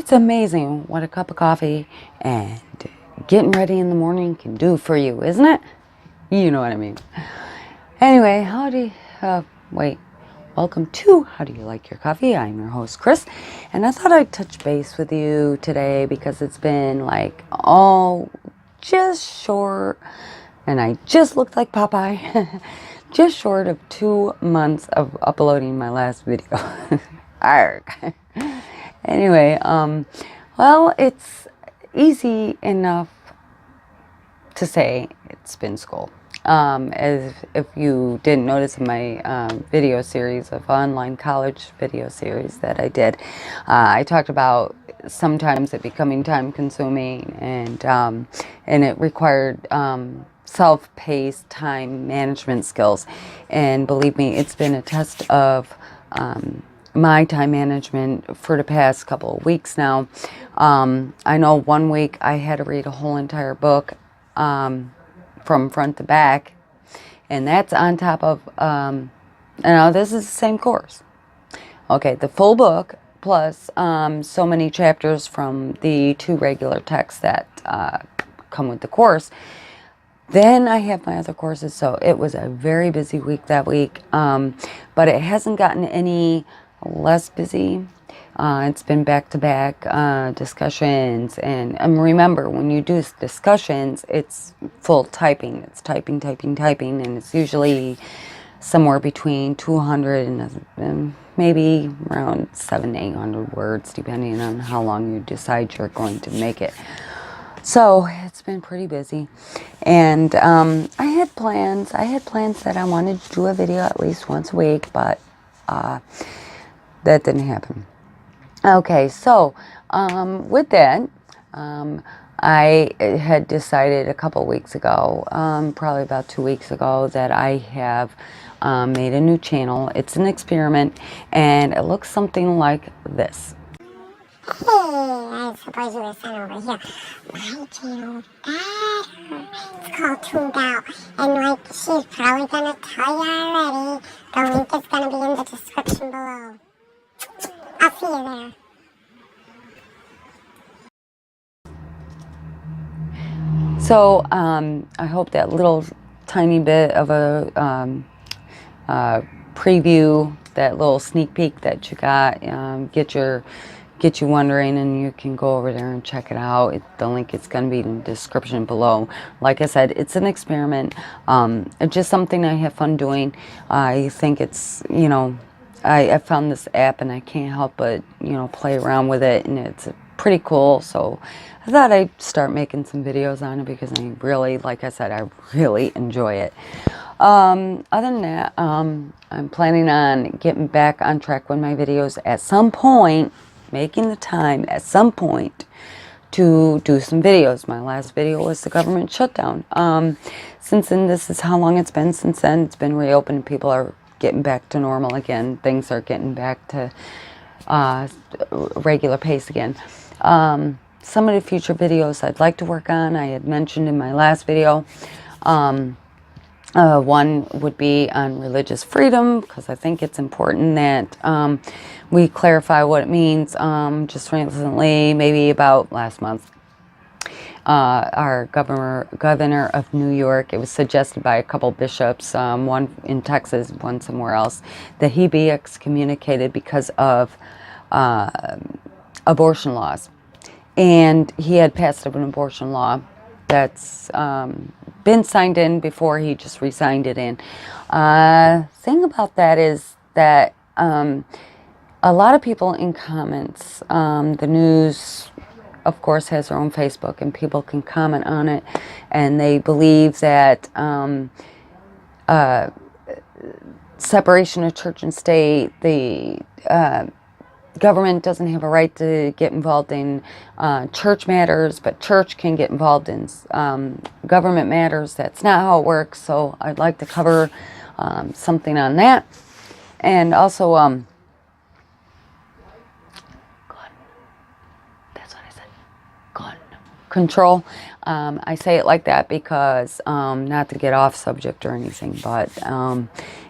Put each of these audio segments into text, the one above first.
It's amazing what a cup of coffee and getting ready in the morning can do for you, isn't it? You know what I mean. Anyway, welcome to How Do You Like Your Coffee? I'm your host, Chris, and I thought I'd touch base with you today because it's been like, just short, and I just looked like Popeye, just short of 2 months of uploading my last video. Arrgh. Anyway, well, it's easy enough to say it's been school. As if you didn't notice in my video series of online college video series that I did, I talked about sometimes it becoming time consuming and it required self-paced time management skills. And believe me, it's been a test of my time management for the past couple of weeks now. I know 1 week I had to read a whole entire book from front to back, and that's on top of, now this is the same course. Okay, the full book plus so many chapters from the 2 regular texts that come with the course. Then I have my other courses, so it was a very busy week that week, but it hasn't gotten any less busy. It's been back-to-back discussions, and remember, when you do discussions, it's full typing. It's typing, and it's usually somewhere between 200 and maybe around 700 to 800 words, depending on how long you decide you're going to make it. So it's been pretty busy, and I had plans that I wanted to do a video at least once a week, but that didn't happen. Okay, so with that, I had decided a couple weeks ago, probably about 2 weeks ago, that I have made a new channel. It's an experiment, and it looks something like this. Hey, I suppose you were sent over here. My channel better. It's called Toon'd Out. And like she's probably going to tell you already, the link is going to be in the description below. I'll see you there. So, I hope that little tiny bit of a preview, that little sneak peek that you got, get you wondering, and you can go over there and check it out. The link is going to be in the description below. Like I said, it's an experiment. It's just something I have fun doing. I think it's, I found this app and I can't help but, play around with it, and it's pretty cool. So I thought I'd start making some videos on it because I really, like I said, I really enjoy it. Other than that, I'm planning on getting back on track with my videos at some point, making the time at some point to do some videos. My last video was the government shutdown. Since then, this is how long it's been since then. It's been reopened. People are getting back to normal again. Things are getting back to regular pace again. Some of the future videos I'd like to work on, I had mentioned in my last video. One would be on religious freedom, because I think it's important that we clarify what it means. Just recently, maybe about last month, our governor of New York, it was suggested by a couple bishops, one in Texas, one somewhere else, that he be excommunicated because of abortion laws. And he had passed an abortion law that's been signed in before he just re-signed it in. Thing about that is that a lot of people in comments, the news, of course, has their own Facebook, and people can comment on it, and they believe that separation of church and state, the government doesn't have a right to get involved in church matters, but church can get involved in government matters. That's not how it works. So I'd like to cover something on that. And also, gun. That's what I said. Gun control. I say it like that because, not to get off subject or anything, but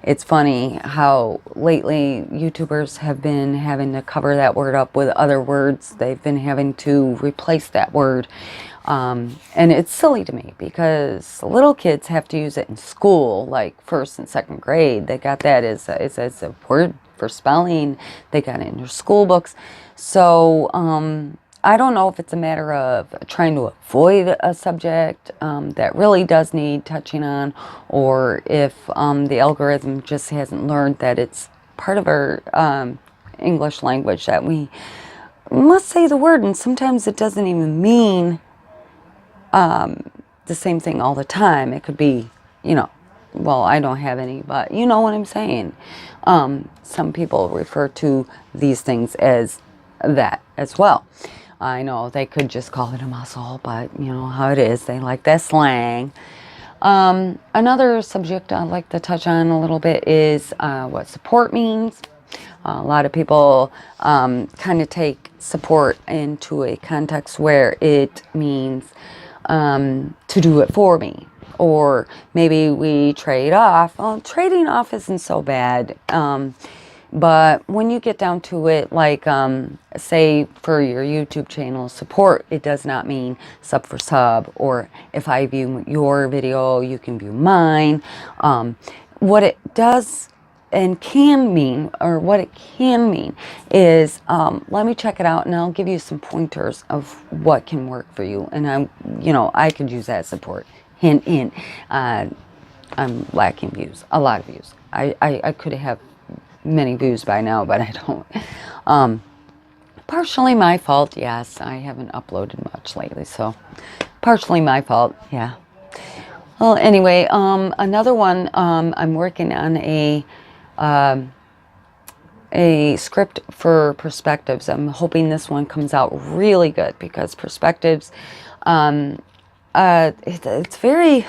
it's funny how lately YouTubers have been having to cover that word up with other words. They've been having to replace that word. And it's silly to me because little kids have to use it in school, like 1st and 2nd grade. They got that as a word for spelling. They got it in their school books. So I don't know if it's a matter of trying to avoid a subject that really does need touching on, or if the algorithm just hasn't learned that it's part of our English language, that we must say the word, and sometimes it doesn't even mean the same thing all the time. It could be, you know, well, I don't have any, but you know what I'm saying. Some people refer to these things as that as well. I know they could just call it a muscle, but you know how it is. They like that slang. Another subject I'd like to touch on a little bit is what support means. A lot of people kind of take support into a context where it means to do it for me, or maybe we trade off. Well, trading off isn't so bad, but when you get down to it, like say for your YouTube channel support, it does not mean sub for sub, or if I view your video, you can view mine. What it does and can mean, or what it can mean is, let me check it out and I'll give you some pointers of what can work for you. And I could use that support. Hint, hint. I'm lacking views, a lot of views. I could have many views by now, but I don't. Partially my fault, yes. I haven't uploaded much lately, so partially my fault, yeah. Well, anyway, another one, I'm working on a script for perspectives. I'm hoping this one comes out really good, because perspectives, it's very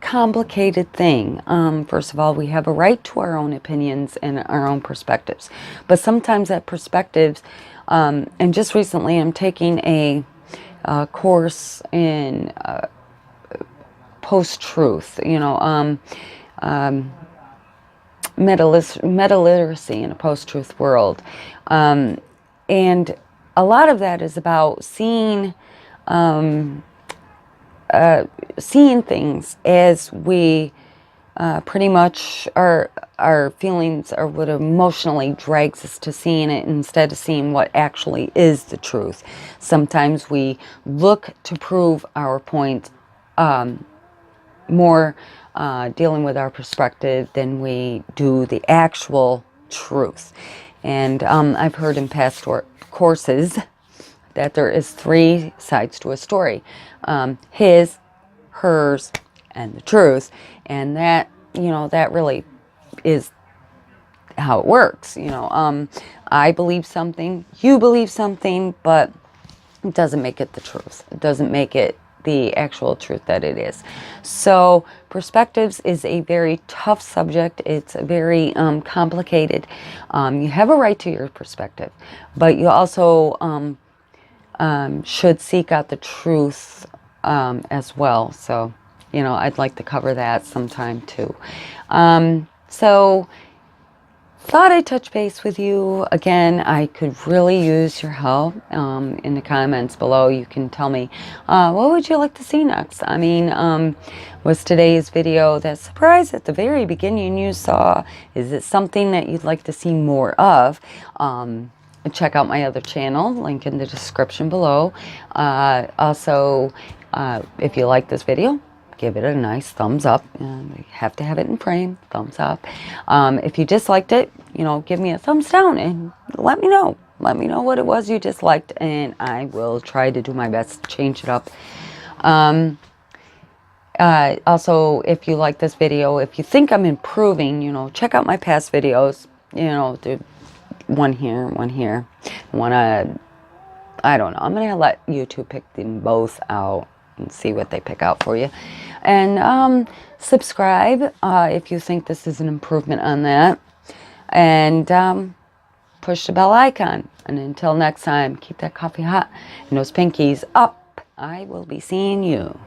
complicated thing. First of all, we have a right to our own opinions and our own perspectives, but sometimes that perspectives, and just recently I'm taking a course in post-truth, meta-literacy in a post-truth world, and a lot of that is about seeing things as we pretty much our feelings are what emotionally drags us to seeing it, instead of seeing what actually is the truth. Sometimes we look to prove our point, more dealing with our perspective than we do the actual truth. And I've heard in past courses that there is 3 sides to a story: his, hers, and the truth. And that, that really is how it works. I believe something, you believe something, but it doesn't make it the truth. It doesn't make it the actual truth that it is. So perspectives is a very tough subject. It's very complicated. You have a right to your perspective, but you also should seek out the truth as well. So, I'd like to cover that sometime too. So thought I'd touch base with you again. I could really use your help. In the comments below, you can tell me, what would you like to see next? I mean, was today's video that surprise at the very beginning you saw? Is it something that you'd like to see more of? Check out my other channel, link in the description below. Also, if you like this video, give it a nice thumbs up. You have to have it in frame, thumbs up. If you disliked it, give me a thumbs down and let me know. Let me know what it was you disliked, and I will try to do my best to change it up. Also, if you like this video, if you think I'm improving, check out my past videos. The one here, one here. I don't know. I'm going to let YouTube pick them both out and see what they pick out for you. And subscribe if you think this is an improvement on that. And push the bell icon. And until next time, keep that coffee hot and those pinkies up. I will be seeing you.